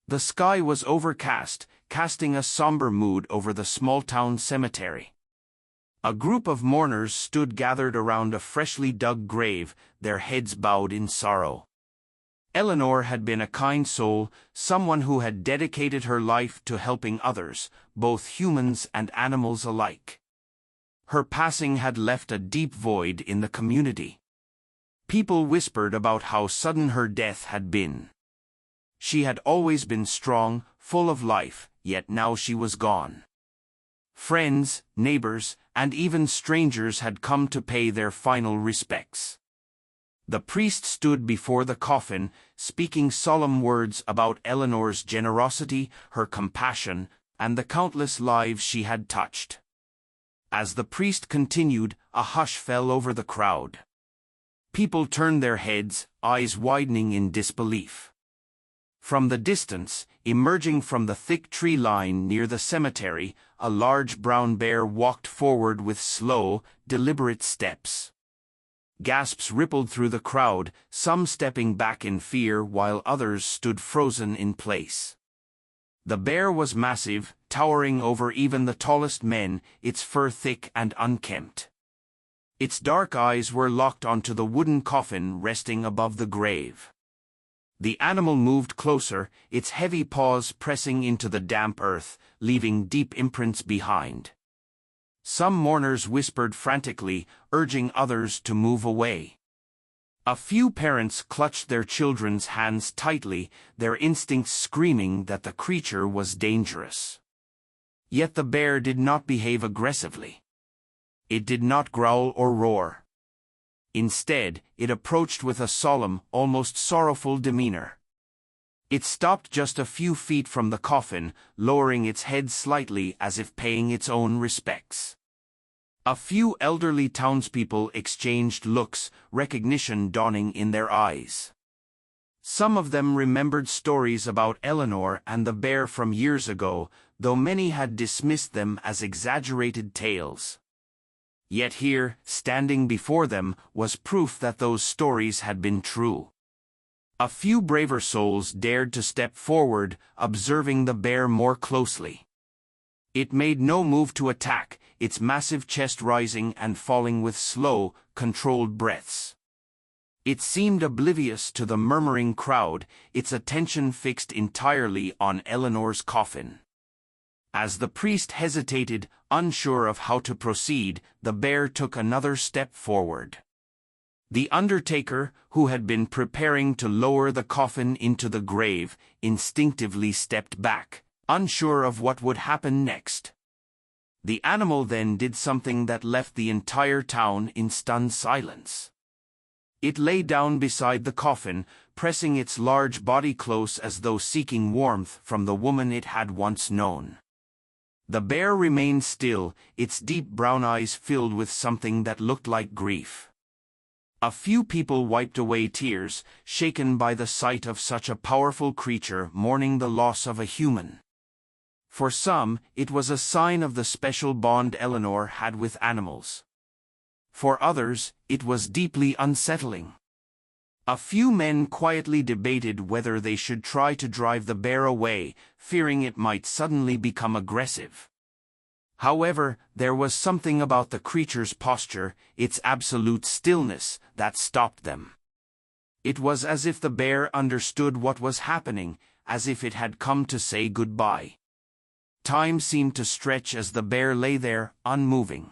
The sky was overcast, casting a somber mood over the small-town cemetery. A group of mourners stood gathered around a freshly dug grave, their heads bowed in sorrow. Eleanor had been a kind soul, someone who had dedicated her life to helping others, both humans and animals alike. Her passing had left a deep void in the community. People whispered about how sudden her death had been. She had always been strong, full of life, yet now she was gone. Friends, neighbors, and even strangers had come to pay their final respects. The priest stood before the coffin, speaking solemn words about Eleanor's generosity, her compassion, and the countless lives she had touched. As the priest continued, a hush fell over the crowd. People turned their heads, eyes widening in disbelief. From the distance, emerging from the thick tree line near the cemetery, a large brown bear walked forward with slow, deliberate steps. Gasps rippled through the crowd, some stepping back in fear while others stood frozen in place. The bear was massive, towering over even the tallest men, its fur thick and unkempt. Its dark eyes were locked onto the wooden coffin resting above the grave. The animal moved closer, its heavy paws pressing into the damp earth, leaving deep imprints behind. Some mourners whispered frantically, urging others to move away. A few parents clutched their children's hands tightly, their instincts screaming that the creature was dangerous. Yet the bear did not behave aggressively. It did not growl or roar. Instead, it approached with a solemn, almost sorrowful demeanor. It stopped just a few feet from the coffin, lowering its head slightly as if paying its own respects. A few elderly townspeople exchanged looks, recognition dawning in their eyes. Some of them remembered stories about Eleanor and the bear from years ago, though many had dismissed them as exaggerated tales. Yet here, standing before them, was proof that those stories had been true. A few braver souls dared to step forward, observing the bear more closely. It made no move to attack, its massive chest rising and falling with slow, controlled breaths. It seemed oblivious to the murmuring crowd, its attention fixed entirely on Eleanor's coffin. As the priest hesitated, unsure of how to proceed, the bear took another step forward. The undertaker, who had been preparing to lower the coffin into the grave, instinctively stepped back, unsure of what would happen next. The animal then did something that left the entire town in stunned silence. It lay down beside the coffin, pressing its large body close as though seeking warmth from the woman it had once known. The bear remained still, its deep brown eyes filled with something that looked like grief. A few people wiped away tears, shaken by the sight of such a powerful creature mourning the loss of a human. For some, it was a sign of the special bond Eleanor had with animals. For others, it was deeply unsettling. A few men quietly debated whether they should try to drive the bear away, fearing it might suddenly become aggressive. However, there was something about the creature's posture, its absolute stillness, that stopped them. It was as if the bear understood what was happening, as if it had come to say goodbye. Time seemed to stretch as the bear lay there, unmoving.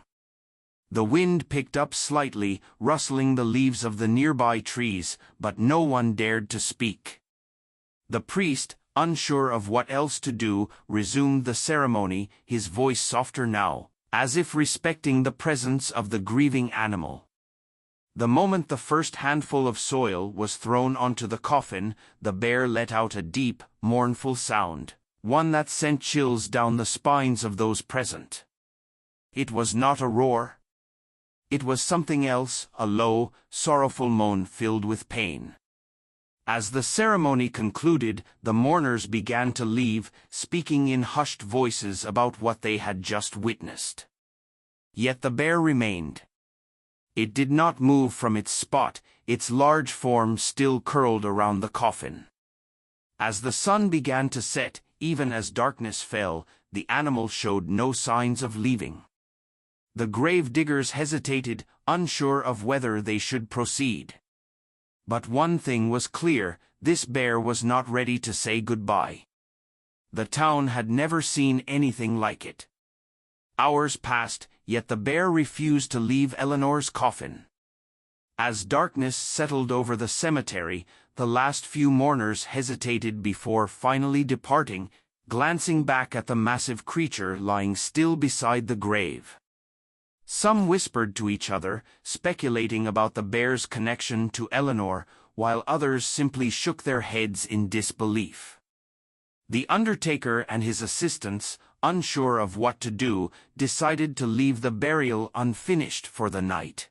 The wind picked up slightly, rustling the leaves of the nearby trees, but no one dared to speak. The priest, unsure of what else to do, resumed the ceremony, his voice softer now, as if respecting the presence of the grieving animal. The moment the first handful of soil was thrown onto the coffin, the bear let out a deep, mournful sound, one that sent chills down the spines of those present. It was not a roar. It was something else, a low, sorrowful moan filled with pain. As the ceremony concluded, the mourners began to leave, speaking in hushed voices about what they had just witnessed. Yet the bear remained. It did not move from its spot, its large form still curled around the coffin. As the sun began to set, even as darkness fell, the animal showed no signs of leaving. The grave diggers hesitated, unsure of whether they should proceed. But one thing was clear: this bear was not ready to say goodbye. The town had never seen anything like it. Hours passed, yet the bear refused to leave Eleanor's coffin. As darkness settled over the cemetery, the last few mourners hesitated before finally departing, glancing back at the massive creature lying still beside the grave. Some whispered to each other, speculating about the bear's connection to Eleanor, while others simply shook their heads in disbelief. The undertaker and his assistants, unsure of what to do, decided to leave the burial unfinished for the night.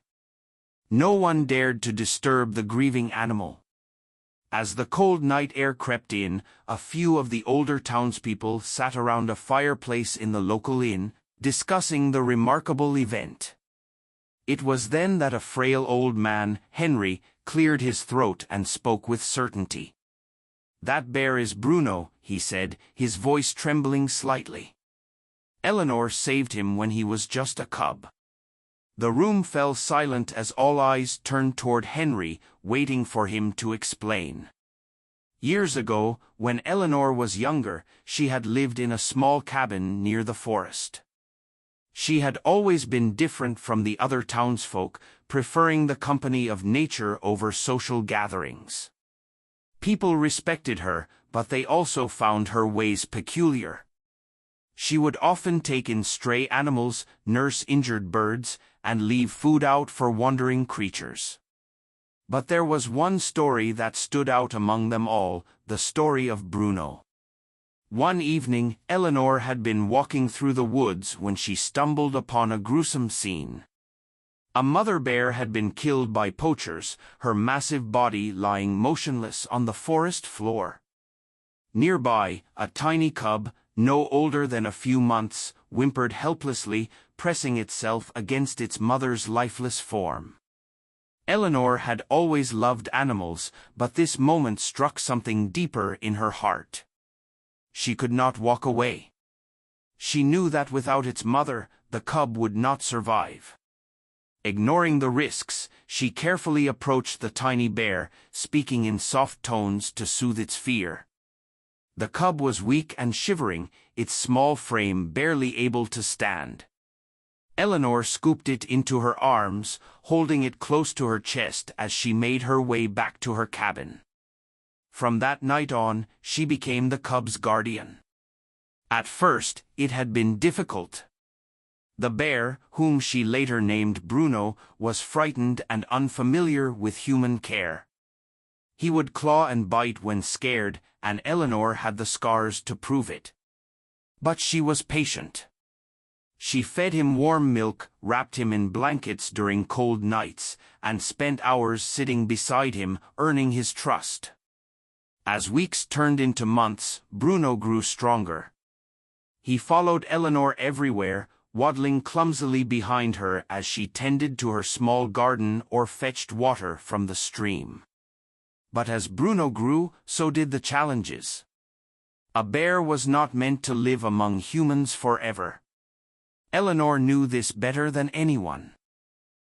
No one dared to disturb the grieving animal. As the cold night air crept in, a few of the older townspeople sat around a fireplace in the local inn, discussing the remarkable event. It was then that a frail old man, Henry, cleared his throat and spoke with certainty. "That bear is Bruno," he said, his voice trembling slightly. "Eleanor saved him when he was just a cub." The room fell silent as all eyes turned toward Henry, waiting for him to explain. Years ago, when Eleanor was younger, she had lived in a small cabin near the forest. She had always been different from the other townsfolk, preferring the company of nature over social gatherings. People respected her, but they also found her ways peculiar. She would often take in stray animals, nurse injured birds, and leave food out for wandering creatures. But there was one story that stood out among them all: the story of Bruno. One evening, Eleanor had been walking through the woods when she stumbled upon a gruesome scene. A mother bear had been killed by poachers, her massive body lying motionless on the forest floor. Nearby, a tiny cub, no older than a few months, whimpered helplessly, pressing itself against its mother's lifeless form. Eleanor had always loved animals, but this moment struck something deeper in her heart. She could not walk away. She knew that without its mother, the cub would not survive. Ignoring the risks, she carefully approached the tiny bear, speaking in soft tones to soothe its fear. The cub was weak and shivering, its small frame barely able to stand. Eleanor scooped it into her arms, holding it close to her chest as she made her way back to her cabin. From that night on, she became the cub's guardian. At first, it had been difficult. The bear, whom she later named Bruno, was frightened and unfamiliar with human care. He would claw and bite when scared, and Eleanor had the scars to prove it. But she was patient. She fed him warm milk, wrapped him in blankets during cold nights, and spent hours sitting beside him, earning his trust. As weeks turned into months, Bruno grew stronger. He followed Eleanor everywhere, waddling clumsily behind her as she tended to her small garden or fetched water from the stream. But as Bruno grew, so did the challenges. A bear was not meant to live among humans forever. Eleanor knew this better than anyone.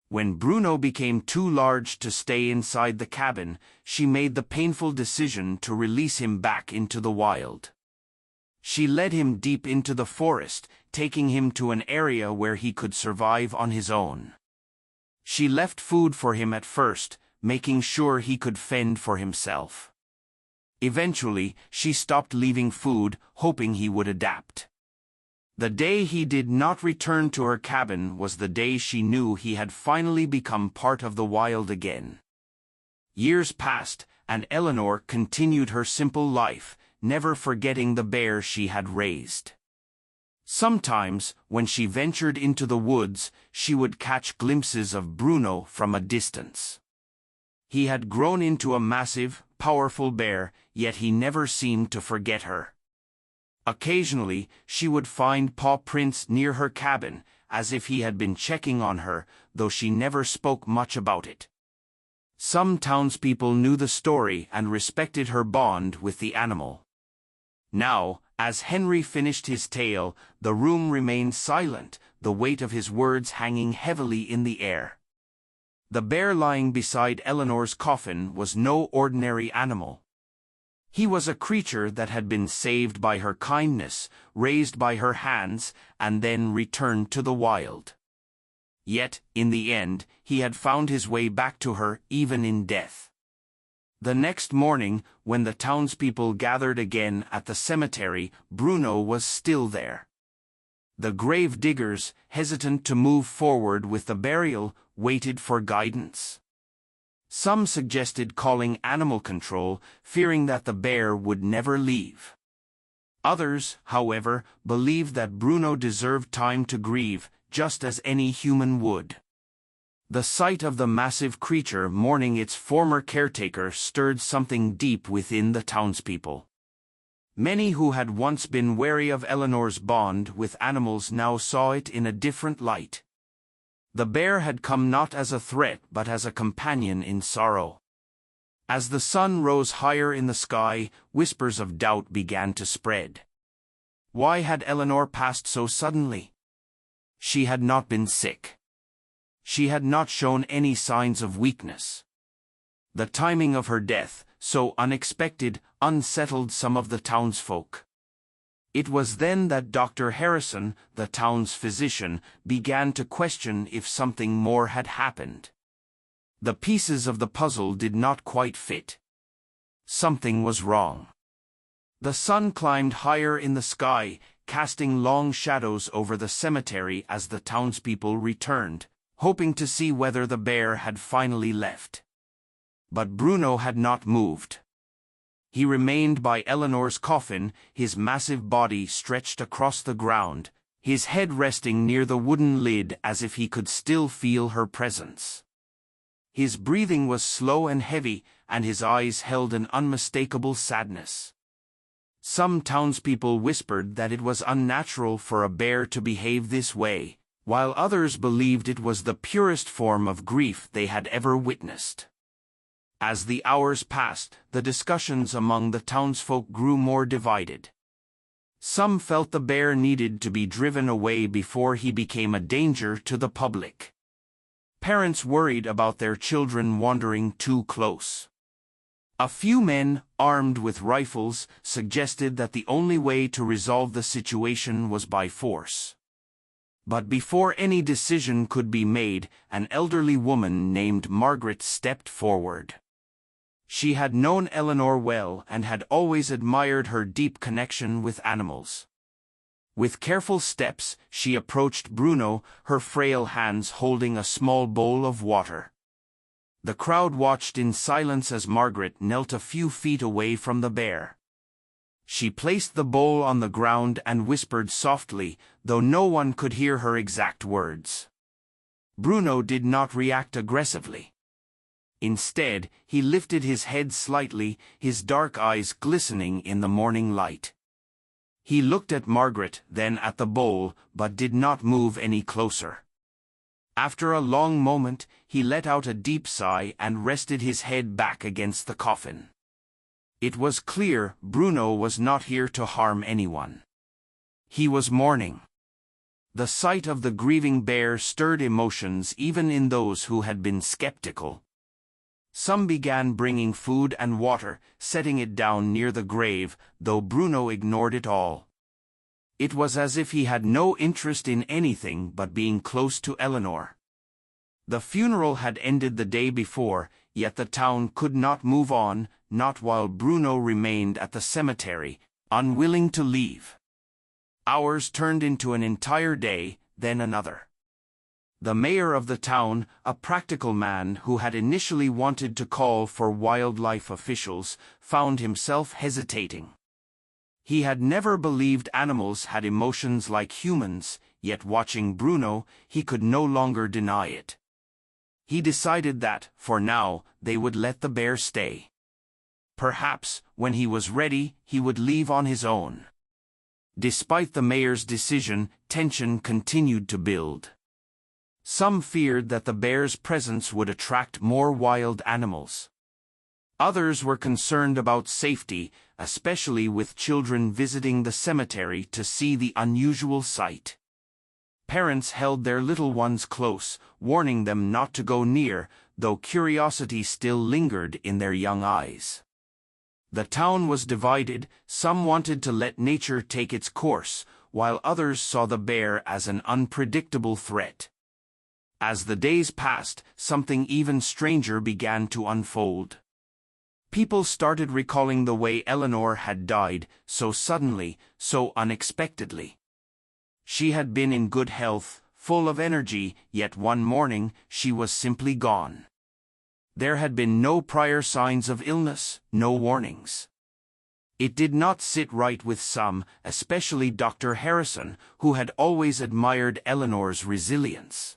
When Bruno became too large to stay inside the cabin, she made the painful decision to release him back into the wild. She led him deep into the forest, taking him to an area where he could survive on his own. She left food for him at first, making sure he could fend for himself. Eventually, she stopped leaving food, hoping he would adapt. The day he did not return to her cabin was the day she knew he had finally become part of the wild again. Years passed, and Eleanor continued her simple life, never forgetting the bear she had raised. Sometimes, when she ventured into the woods, she would catch glimpses of Bruno from a distance. He had grown into a massive, powerful bear, yet he never seemed to forget her. Occasionally, she would find paw prints near her cabin, as if he had been checking on her, though she never spoke much about it. Some townspeople knew the story and respected her bond with the animal. Now, as Henry finished his tale, the room remained silent, the weight of his words hanging heavily in the air. The bear lying beside Eleanor's coffin was no ordinary animal. He was a creature that had been saved by her kindness, raised by her hands, and then returned to the wild. Yet, in the end, he had found his way back to her, even in death. The next morning, when the townspeople gathered again at the cemetery, Bruno was still there. The grave diggers, hesitant to move forward with the burial, waited for guidance. Some suggested calling animal control, fearing that the bear would never leave. Others, however, believed that Bruno deserved time to grieve, just as any human would. The sight of the massive creature mourning its former caretaker stirred something deep within the townspeople. Many who had once been wary of Eleanor's bond with animals now saw it in a different light. The bear had come not as a threat but as a companion in sorrow. As the sun rose higher in the sky, whispers of doubt began to spread. Why had Eleanor passed so suddenly? She had not been sick. She had not shown any signs of weakness. The timing of her death, so unexpected, unsettled some of the townsfolk. It was then that Dr. Harrison, the town's physician, began to question if something more had happened. The pieces of the puzzle did not quite fit. Something was wrong. The sun climbed higher in the sky, casting long shadows over the cemetery as the townspeople returned, hoping to see whether the bear had finally left. But Bruno had not moved. He remained by Eleanor's coffin, his massive body stretched across the ground, his head resting near the wooden lid as if he could still feel her presence. His breathing was slow and heavy, and his eyes held an unmistakable sadness. Some townspeople whispered that it was unnatural for a bear to behave this way, while others believed it was the purest form of grief they had ever witnessed. As the hours passed, the discussions among the townsfolk grew more divided. Some felt the bear needed to be driven away before he became a danger to the public. Parents worried about their children wandering too close. A few men, armed with rifles, suggested that the only way to resolve the situation was by force. But before any decision could be made, an elderly woman named Margaret stepped forward. She had known Eleanor well and had always admired her deep connection with animals. With careful steps, she approached Bruno, her frail hands holding a small bowl of water. The crowd watched in silence as Margaret knelt a few feet away from the bear. She placed the bowl on the ground and whispered softly, though no one could hear her exact words. Bruno did not react aggressively. Instead, he lifted his head slightly, his dark eyes glistening in the morning light. He looked at Margaret, then at the bowl, but did not move any closer. After a long moment, he let out a deep sigh and rested his head back against the coffin. It was clear Bruno was not here to harm anyone. He was mourning. The sight of the grieving bear stirred emotions even in those who had been skeptical. Some began bringing food and water, setting it down near the grave, though Bruno ignored it all. It was as if he had no interest in anything but being close to Eleanor. The funeral had ended the day before, yet the town could not move on, not while Bruno remained at the cemetery, unwilling to leave. Hours turned into an entire day, then another. The mayor of the town, a practical man who had initially wanted to call for wildlife officials, found himself hesitating. He had never believed animals had emotions like humans, yet watching Bruno, he could no longer deny it. He decided that, for now, they would let the bear stay. Perhaps, when he was ready, he would leave on his own. Despite the mayor's decision, tension continued to build. Some feared that the bear's presence would attract more wild animals. Others were concerned about safety, especially with children visiting the cemetery to see the unusual sight. Parents held their little ones close, warning them not to go near, though curiosity still lingered in their young eyes. The town was divided. Some wanted to let nature take its course, while others saw the bear as an unpredictable threat. As the days passed, something even stranger began to unfold. People started recalling the way Eleanor had died, so suddenly, so unexpectedly. She had been in good health, full of energy, yet one morning she was simply gone. There had been no prior signs of illness, no warnings. It did not sit right with some, especially Dr. Harrison, who had always admired Eleanor's resilience.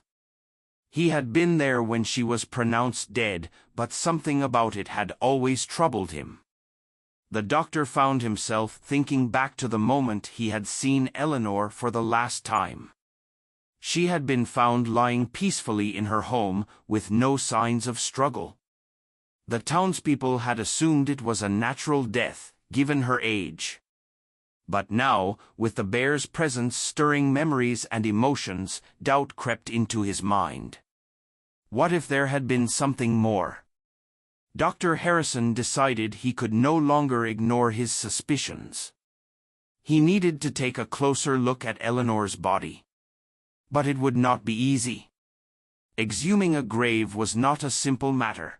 He had been there when she was pronounced dead, but something about it had always troubled him. The doctor found himself thinking back to the moment he had seen Eleanor for the last time. She had been found lying peacefully in her home, with no signs of struggle. The townspeople had assumed it was a natural death, given her age. But now, with the bear's presence stirring memories and emotions, doubt crept into his mind. What if there had been something more? Dr. Harrison decided he could no longer ignore his suspicions. He needed to take a closer look at Eleanor's body. But it would not be easy. Exhuming a grave was not a simple matter.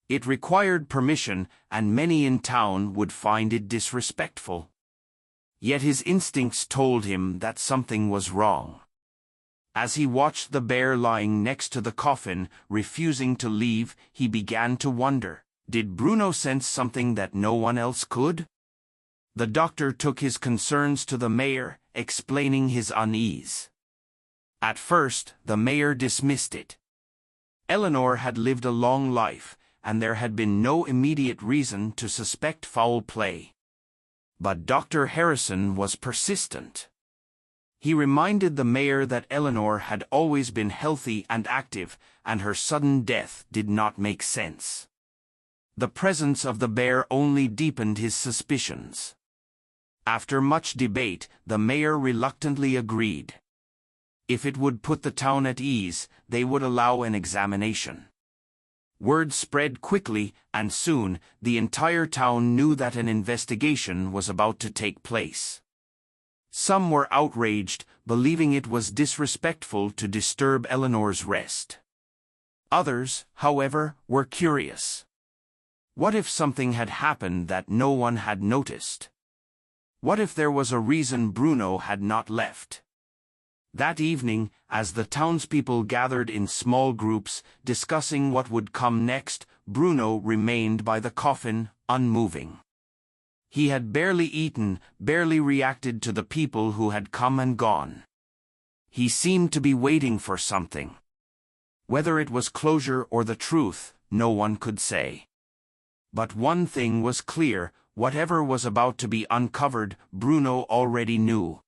It required permission, and many in town would find it disrespectful. Yet his instincts told him that something was wrong. As he watched the bear lying next to the coffin, refusing to leave, he began to wonder, did Bruno sense something that no one else could? The doctor took his concerns to the mayor, explaining his unease. At first, the mayor dismissed it. Eleanor had lived a long life, and there had been no immediate reason to suspect foul play. But Dr. Harrison was persistent. He reminded the mayor that Eleanor had always been healthy and active, and her sudden death did not make sense. The presence of the bear only deepened his suspicions. After much debate, the mayor reluctantly agreed. If it would put the town at ease, they would allow an examination. Word spread quickly, and soon, the entire town knew that an investigation was about to take place. Some were outraged, believing it was disrespectful to disturb Eleanor's rest. Others, however, were curious. What if something had happened that no one had noticed? What if there was a reason Bruno had not left? That evening, as the townspeople gathered in small groups, discussing what would come next, Bruno remained by the coffin, unmoving. He had barely eaten, barely reacted to the people who had come and gone. He seemed to be waiting for something. Whether it was closure or the truth, no one could say. But one thing was clear, whatever was about to be uncovered, Bruno already knew.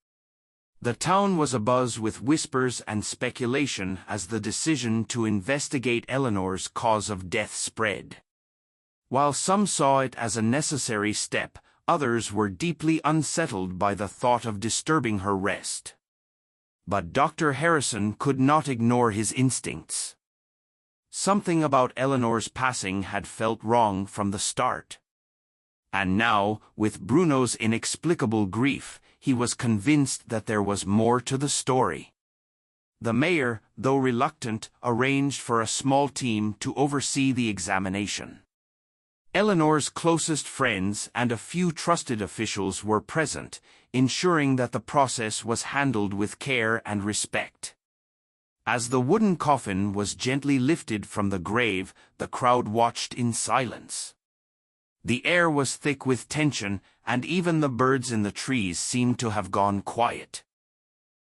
The town was abuzz with whispers and speculation as the decision to investigate Eleanor's cause of death spread. While some saw it as a necessary step, others were deeply unsettled by the thought of disturbing her rest. But Dr. Harrison could not ignore his instincts. Something about Eleanor's passing had felt wrong from the start. And now, with Bruno's inexplicable grief, he was convinced that there was more to the story. The mayor, though reluctant, arranged for a small team to oversee the examination. Eleanor's closest friends and a few trusted officials were present, ensuring that the process was handled with care and respect. As the wooden coffin was gently lifted from the grave, the crowd watched in silence. The air was thick with tension, and even the birds in the trees seemed to have gone quiet.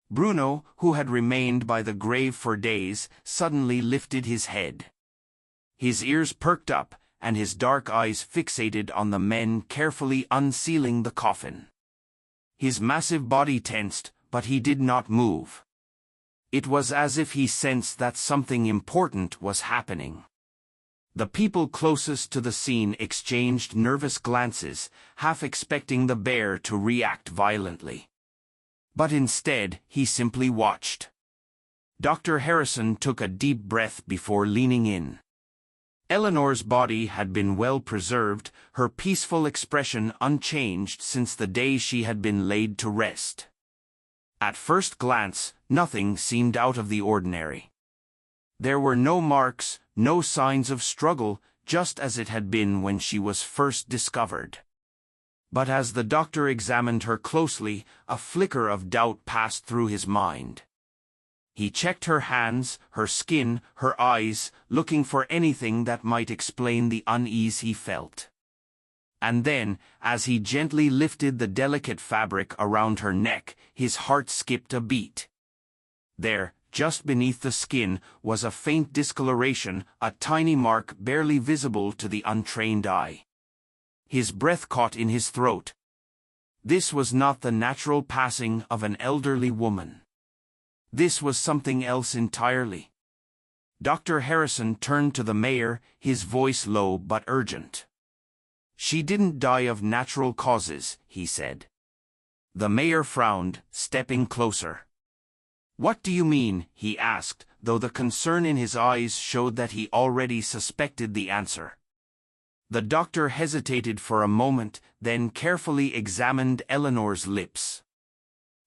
Bruno, who had remained by the grave for days, suddenly lifted his head. His ears perked up, and his dark eyes fixated on the men carefully unsealing the coffin. His massive body tensed, but he did not move. It was as if he sensed that something important was happening. The people closest to the scene exchanged nervous glances, half expecting the bear to react violently. But instead, he simply watched. Dr. Harrison took a deep breath before leaning in. Eleanor's body had been well preserved, her peaceful expression unchanged since the day she had been laid to rest. At first glance, nothing seemed out of the ordinary. There were no marks, no signs of struggle, just as it had been when she was first discovered. But as the doctor examined her closely, a flicker of doubt passed through his mind. He checked her hands, her skin, her eyes, looking for anything that might explain the unease he felt. And then, as he gently lifted the delicate fabric around her neck, his heart skipped a beat. There, just beneath the skin, was a faint discoloration, a tiny mark barely visible to the untrained eye. His breath caught in his throat. This was not the natural passing of an elderly woman. This was something else entirely. Dr. Harrison turned to the mayor, his voice low but urgent. "She didn't die of natural causes," he said. The mayor frowned, stepping closer. "What do you mean?" he asked, though the concern in his eyes showed that he already suspected the answer. The doctor hesitated for a moment, then carefully examined Eleanor's lips.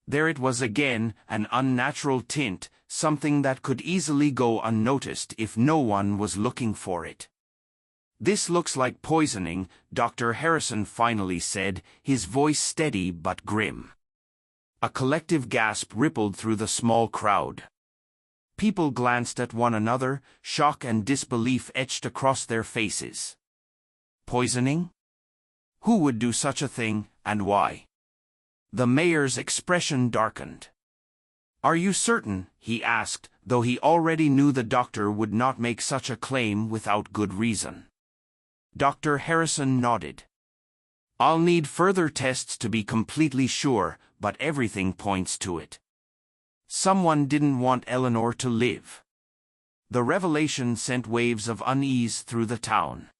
There it was again, an unnatural tint, something that could easily go unnoticed if no one was looking for it. "This looks like poisoning," Dr. Harrison finally said, his voice steady but grim. A collective gasp rippled through the small crowd. People glanced at one another, shock and disbelief etched across their faces. Poisoning? Who would do such a thing, and why? The mayor's expression darkened. "Are you certain?" he asked, though he already knew the doctor would not make such a claim without good reason. Dr. Harrison nodded. "I'll need further tests to be completely sure, but everything points to it. Someone didn't want Eleanor to live." The revelation sent waves of unease through the town.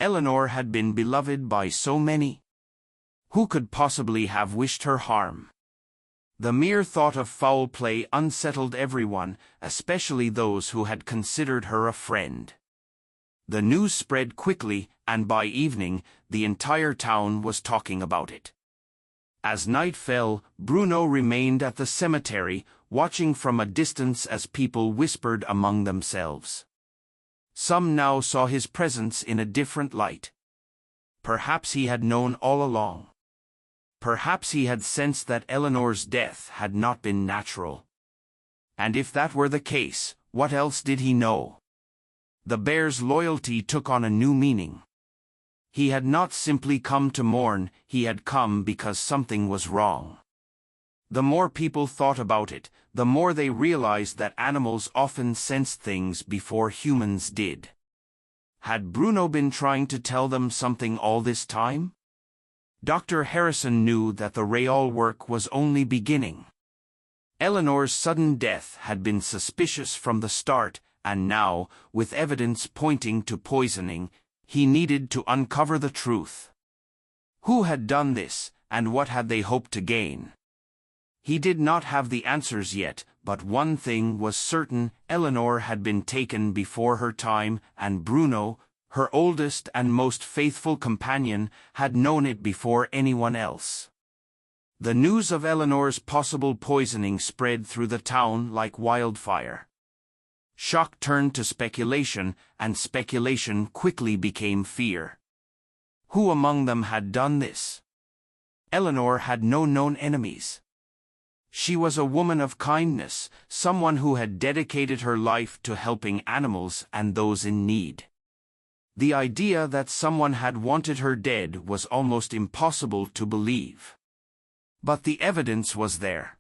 Eleanor had been beloved by so many. Who could possibly have wished her harm? The mere thought of foul play unsettled everyone, especially those who had considered her a friend. The news spread quickly, and by evening, the entire town was talking about it. As night fell, Bruno remained at the cemetery, watching from a distance as people whispered among themselves. Some now saw his presence in a different light. Perhaps he had known all along. Perhaps he had sensed that Eleanor's death had not been natural. And if that were the case, what else did he know? The bear's loyalty took on a new meaning. He had not simply come to mourn, he had come because something was wrong. The more people thought about it, the more they realized that animals often sensed things before humans did. Had Bruno been trying to tell them something all this time? Dr. Harrison knew that the Rayol work was only beginning. Eleanor's sudden death had been suspicious from the start, and now, with evidence pointing to poisoning, he needed to uncover the truth. Who had done this, and what had they hoped to gain? He did not have the answers yet, but one thing was certain: Eleanor had been taken before her time, and Bruno, her oldest and most faithful companion, had known it before anyone else. The news of Eleanor's possible poisoning spread through the town like wildfire. Shock turned to speculation, and speculation quickly became fear. Who among them had done this? Eleanor had no known enemies. She was a woman of kindness, someone who had dedicated her life to helping animals and those in need. The idea that someone had wanted her dead was almost impossible to believe. But the evidence was there.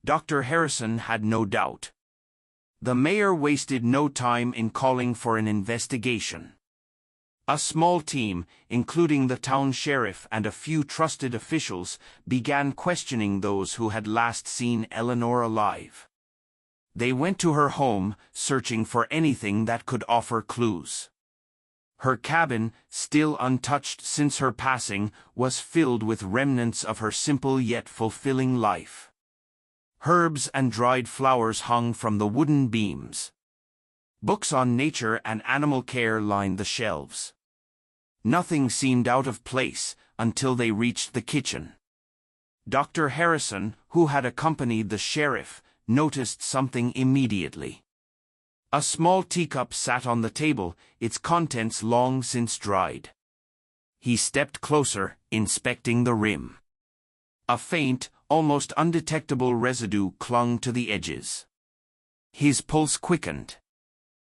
Dr. Harrison had no doubt. The mayor wasted no time in calling for an investigation. A small team, including the town sheriff and a few trusted officials, began questioning those who had last seen Eleanor alive. They went to her home, searching for anything that could offer clues. Her cabin, still untouched since her passing, was filled with remnants of her simple yet fulfilling life. Herbs and dried flowers hung from the wooden beams. Books on nature and animal care lined the shelves. Nothing seemed out of place until they reached the kitchen. Dr. Harrison, who had accompanied the sheriff, noticed something immediately. A small teacup sat on the table, its contents long since dried. He stepped closer, inspecting the rim. A faint, almost undetectable residue clung to the edges. His pulse quickened.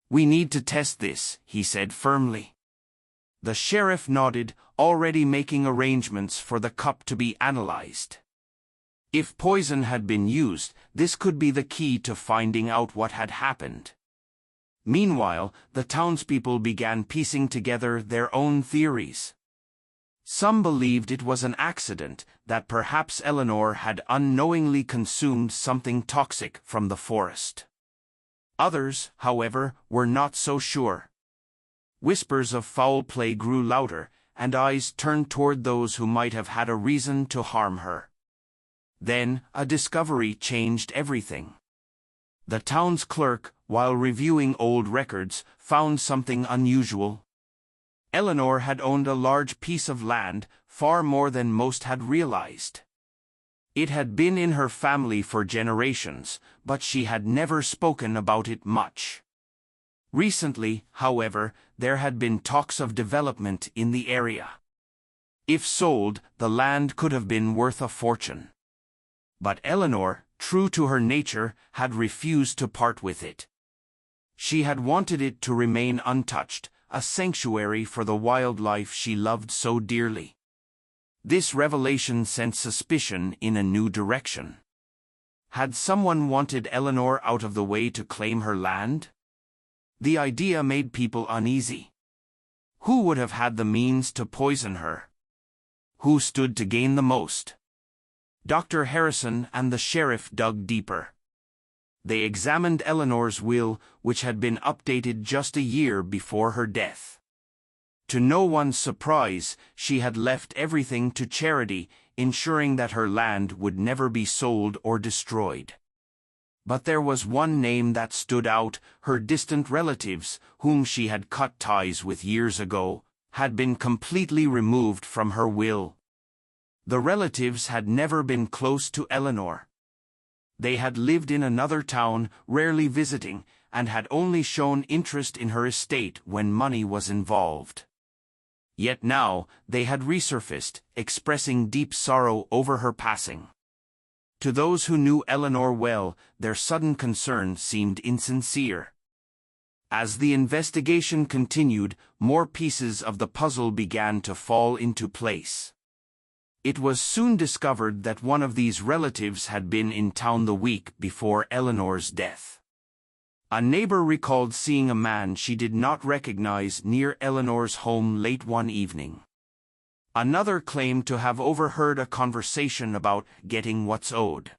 "We need to test this," he said firmly. The sheriff nodded, already making arrangements for the cup to be analyzed. If poison had been used, this could be the key to finding out what had happened. Meanwhile, the townspeople began piecing together their own theories. Some believed it was an accident, that perhaps Eleanor had unknowingly consumed something toxic from the forest. Others, however, were not so sure. Whispers of foul play grew louder, and eyes turned toward those who might have had a reason to harm her. Then, a discovery changed everything. The town's clerk, while reviewing old records, found something unusual. Eleanor had owned a large piece of land, far more than most had realized. It had been in her family for generations, but she had never spoken about it much. Recently, however, there had been talks of development in the area. If sold, the land could have been worth a fortune. But Eleanor, true to her nature, had refused to part with it. She had wanted it to remain untouched, a sanctuary for the wildlife she loved so dearly. This revelation sent suspicion in a new direction. Had someone wanted Eleanor out of the way to claim her land? The idea made people uneasy. Who would have had the means to poison her? Who stood to gain the most? Dr. Harrison and the sheriff dug deeper. They examined Eleanor's will, which had been updated just a year before her death. To no one's surprise, she had left everything to charity, ensuring that her land would never be sold or destroyed. But there was one name that stood out: her distant relatives, whom she had cut ties with years ago, had been completely removed from her will. The relatives had never been close to Eleanor. They had lived in another town, rarely visiting, and had only shown interest in her estate when money was involved. Yet now, they had resurfaced, expressing deep sorrow over her passing. To those who knew Eleanor well, their sudden concern seemed insincere. As the investigation continued, more pieces of the puzzle began to fall into place. It was soon discovered that one of these relatives had been in town the week before Eleanor's death. A neighbor recalled seeing a man she did not recognize near Eleanor's home late one evening. Another claimed to have overheard a conversation about getting what's owed.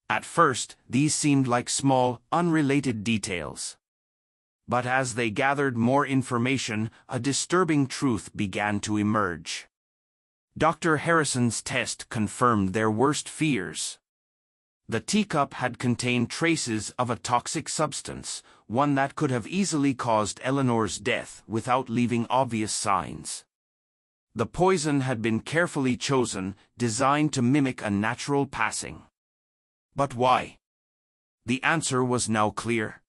At first, these seemed like small, unrelated details. But as they gathered more information, a disturbing truth began to emerge. Dr. Harrison's test confirmed their worst fears. The teacup had contained traces of a toxic substance, one that could have easily caused Eleanor's death without leaving obvious signs. The poison had been carefully chosen, designed to mimic a natural passing. But why? The answer was now clear.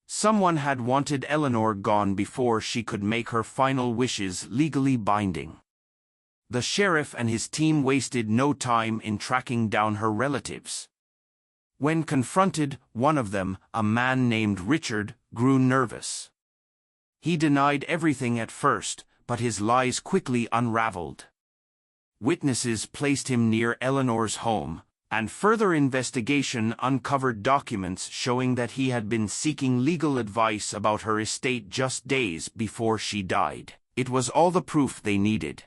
Someone had wanted Eleanor gone before she could make her final wishes legally binding. The sheriff and his team wasted no time in tracking down her relatives. When confronted, one of them, a man named Richard, grew nervous. He denied everything at first, but his lies quickly unraveled. Witnesses placed him near Eleanor's home, and further investigation uncovered documents showing that he had been seeking legal advice about her estate just days before she died. It was all the proof they needed.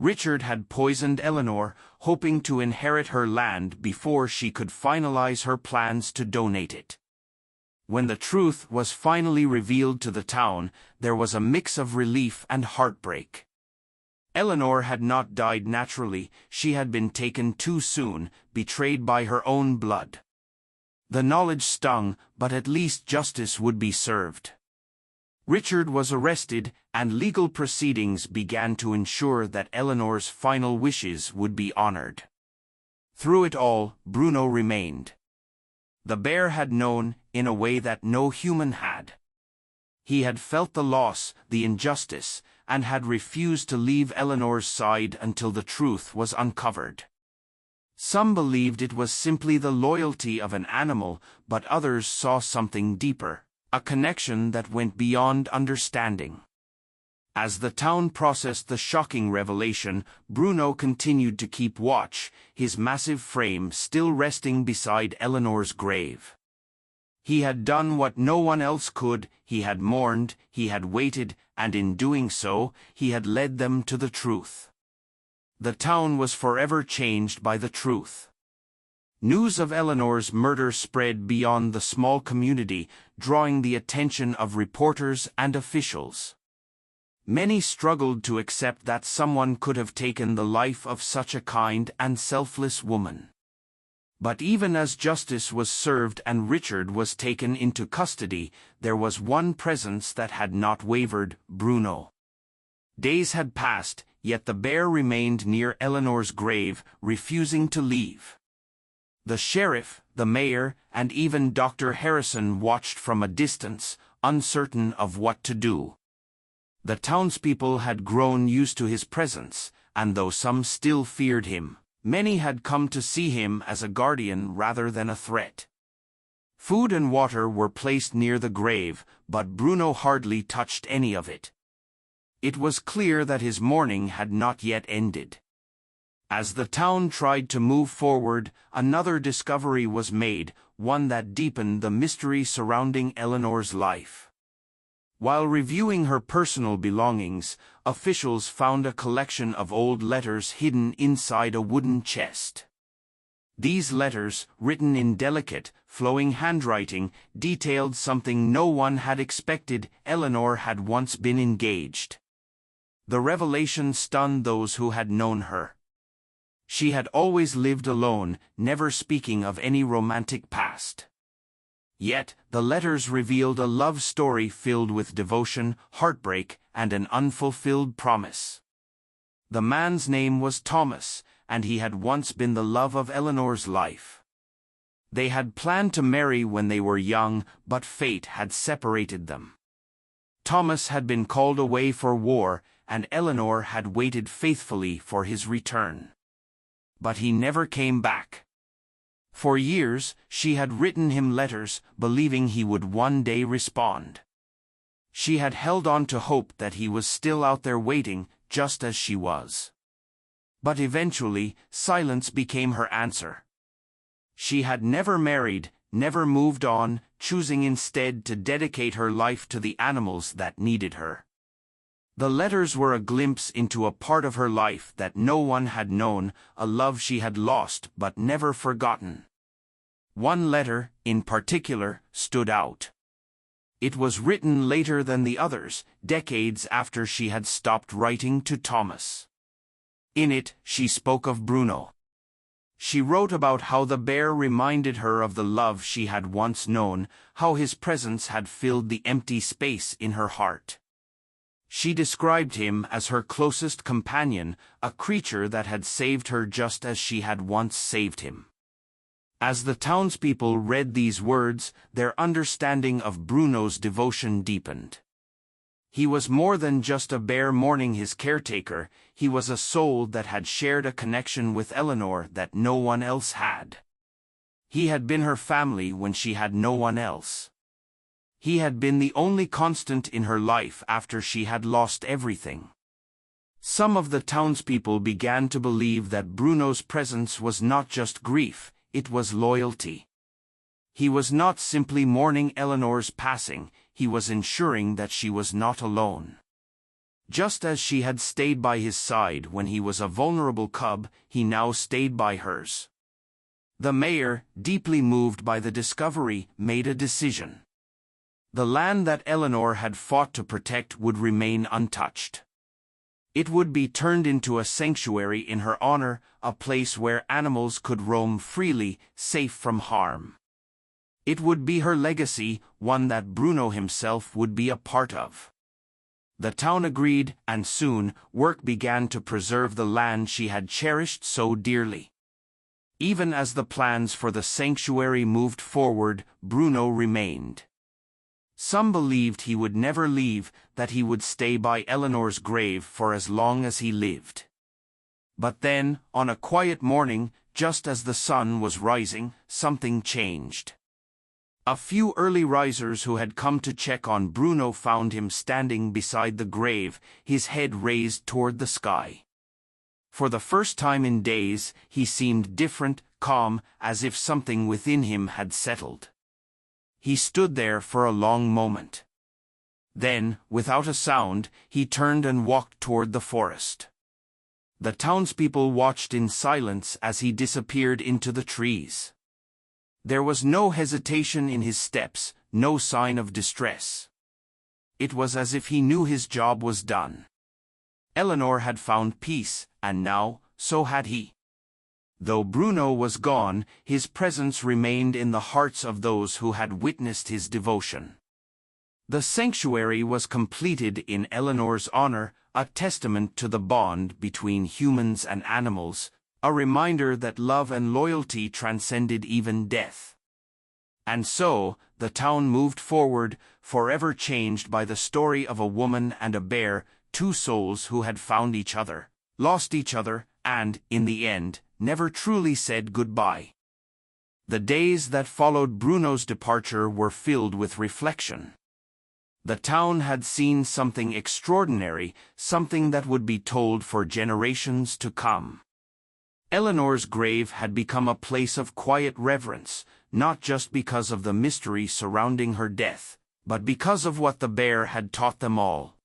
Richard had poisoned Eleanor, hoping to inherit her land before she could finalize her plans to donate it. When the truth was finally revealed to the town, there was a mix of relief and heartbreak. Eleanor had not died naturally, she had been taken too soon, betrayed by her own blood. The knowledge stung, but at least justice would be served. Richard was arrested, and legal proceedings began to ensure that Eleanor's final wishes would be honored. Through it all, Bruno remained. The bear had known, in a way that no human had. He had felt the loss, the injustice, and had refused to leave Eleanor's side until the truth was uncovered. Some believed it was simply the loyalty of an animal, but others saw something deeper, a connection that went beyond understanding. As the town processed the shocking revelation, Bruno continued to keep watch, his massive frame still resting beside Eleanor's grave. He had done what no one else could, he had mourned, he had waited, and in doing so, he had led them to the truth. The town was forever changed by the truth. News of Eleanor's murder spread beyond the small community, drawing the attention of reporters and officials. Many struggled to accept that someone could have taken the life of such a kind and selfless woman. But even as justice was served and Richard was taken into custody, there was one presence that had not wavered: Bruno. Days had passed, yet the bear remained near Eleanor's grave, refusing to leave. The sheriff, the mayor, and even Dr. Harrison watched from a distance, uncertain of what to do. The townspeople had grown used to his presence, and though some still feared him, many had come to see him as a guardian rather than a threat. Food and water were placed near the grave, but Bruno hardly touched any of it. It was clear that his mourning had not yet ended. As the town tried to move forward, another discovery was made, one that deepened the mystery surrounding Eleanor's life. While reviewing her personal belongings, officials found a collection of old letters hidden inside a wooden chest. These letters, written in delicate, flowing handwriting, detailed something no one had expected: Eleanor had once been engaged. The revelation stunned those who had known her. She had always lived alone, never speaking of any romantic past. Yet, the letters revealed a love story filled with devotion, heartbreak, and an unfulfilled promise. The man's name was Thomas, and he had once been the love of Eleanor's life. They had planned to marry when they were young, but fate had separated them. Thomas had been called away for war, and Eleanor had waited faithfully for his return. But he never came back. For years, she had written him letters, believing he would one day respond. She had held on to hope that he was still out there waiting, just as she was. But eventually, silence became her answer. She had never married, never moved on, choosing instead to dedicate her life to the animals that needed her. The letters were a glimpse into a part of her life that no one had known, a love she had lost but never forgotten. One letter, in particular, stood out. It was written later than the others, decades after she had stopped writing to Thomas. In it, she spoke of Bruno. She wrote about how the bear reminded her of the love she had once known, how his presence had filled the empty space in her heart. She described him as her closest companion, a creature that had saved her just as she had once saved him. As the townspeople read these words, their understanding of Bruno's devotion deepened. He was more than just a bear mourning his caretaker, he was a soul that had shared a connection with Eleanor that no one else had. He had been her family when she had no one else. He had been the only constant in her life after she had lost everything. Some of the townspeople began to believe that Bruno's presence was not just grief, it was loyalty. He was not simply mourning Eleanor's passing, he was ensuring that she was not alone. Just as she had stayed by his side when he was a vulnerable cub, he now stayed by hers. The mayor, deeply moved by the discovery, made a decision. The land that Eleanor had fought to protect would remain untouched. It would be turned into a sanctuary in her honor, a place where animals could roam freely, safe from harm. It would be her legacy, one that Bruno himself would be a part of. The town agreed, and soon, work began to preserve the land she had cherished so dearly. Even as the plans for the sanctuary moved forward, Bruno remained. Some believed he would never leave, that he would stay by Eleanor's grave for as long as he lived. But then, on a quiet morning, just as the sun was rising, something changed. A few early risers who had come to check on Bruno found him standing beside the grave, his head raised toward the sky. For the first time in days, he seemed different, calm, as if something within him had settled. He stood there for a long moment. Then, without a sound, he turned and walked toward the forest. The townspeople watched in silence as he disappeared into the trees. There was no hesitation in his steps, no sign of distress. It was as if he knew his job was done. Eleanor had found peace, and now, so had he. Though Bruno was gone, his presence remained in the hearts of those who had witnessed his devotion. The sanctuary was completed in Eleanor's honor, a testament to the bond between humans and animals, a reminder that love and loyalty transcended even death. And so, the town moved forward, forever changed by the story of a woman and a bear, two souls who had found each other, lost each other, and, in the end, never truly said goodbye. The days that followed Bruno's departure were filled with reflection. The town had seen something extraordinary, something that would be told for generations to come. Eleanor's grave had become a place of quiet reverence, not just because of the mystery surrounding her death, but because of what the bear had taught them all.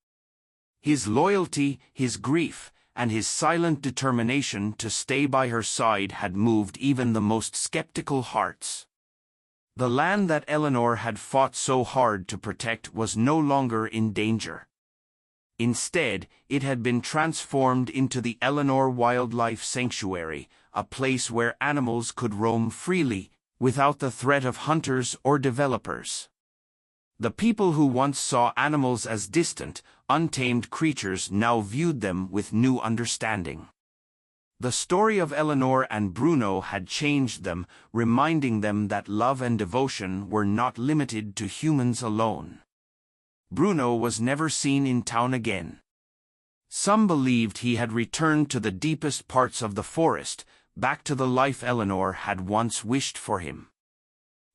His loyalty, his grief, and his silent determination to stay by her side had moved even the most skeptical hearts. The land that Eleanor had fought so hard to protect was no longer in danger. Instead, it had been transformed into the Eleanor Wildlife Sanctuary, a place where animals could roam freely, without the threat of hunters or developers. The people who once saw animals as distant, untamed creatures now viewed them with new understanding. The story of Eleanor and Bruno had changed them, reminding them that love and devotion were not limited to humans alone. Bruno was never seen in town again. Some believed he had returned to the deepest parts of the forest, back to the life Eleanor had once wished for him.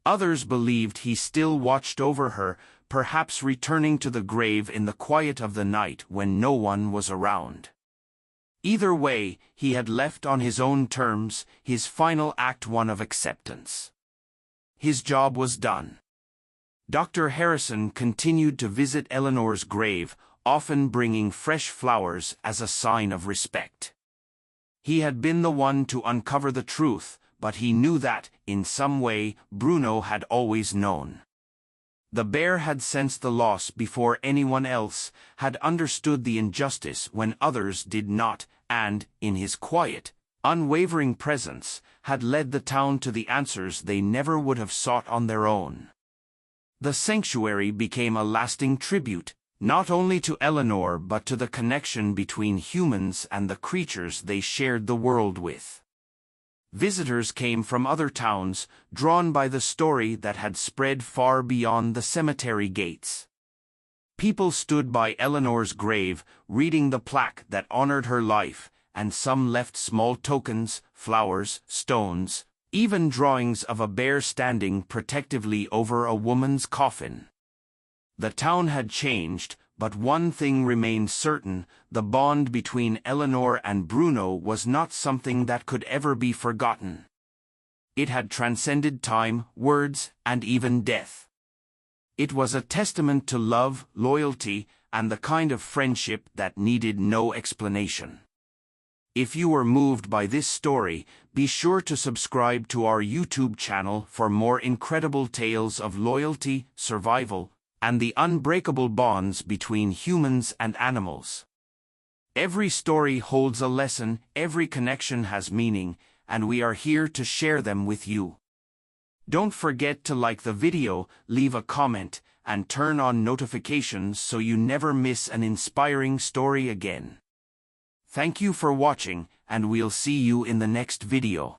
Others believed he still watched over her, perhaps returning to the grave in the quiet of the night when no one was around. Either way, he had left on his own terms, his final act one of acceptance. His job was done. Dr. Harrison continued to visit Eleanor's grave, often bringing fresh flowers as a sign of respect. He had been the one to uncover the truth, but he knew that, in some way, Bruno had always known. The bear had sensed the loss before anyone else, had understood the injustice when others did not, and, in his quiet, unwavering presence, had led the town to the answers they never would have sought on their own. The sanctuary became a lasting tribute, not only to Eleanor but to the connection between humans and the creatures they shared the world with. Visitors came from other towns, drawn by the story that had spread far beyond the cemetery gates. People stood by Eleanor's grave, reading the plaque that honored her life, and some left small tokens, flowers, stones, even drawings of a bear standing protectively over a woman's coffin. The town had changed, but one thing remained certain: the bond between Eleanor and Bruno was not something that could ever be forgotten. It had transcended time, words, and even death. It was a testament to love, loyalty, and the kind of friendship that needed no explanation. If you were moved by this story, be sure to subscribe to our YouTube channel for more incredible tales of loyalty, survival, and the unbreakable bonds between humans and animals. Every story holds a lesson, every connection has meaning, and we are here to share them with you. Don't forget to like the video, leave a comment, and turn on notifications so you never miss an inspiring story again. Thank you for watching, and we'll see you in the next video.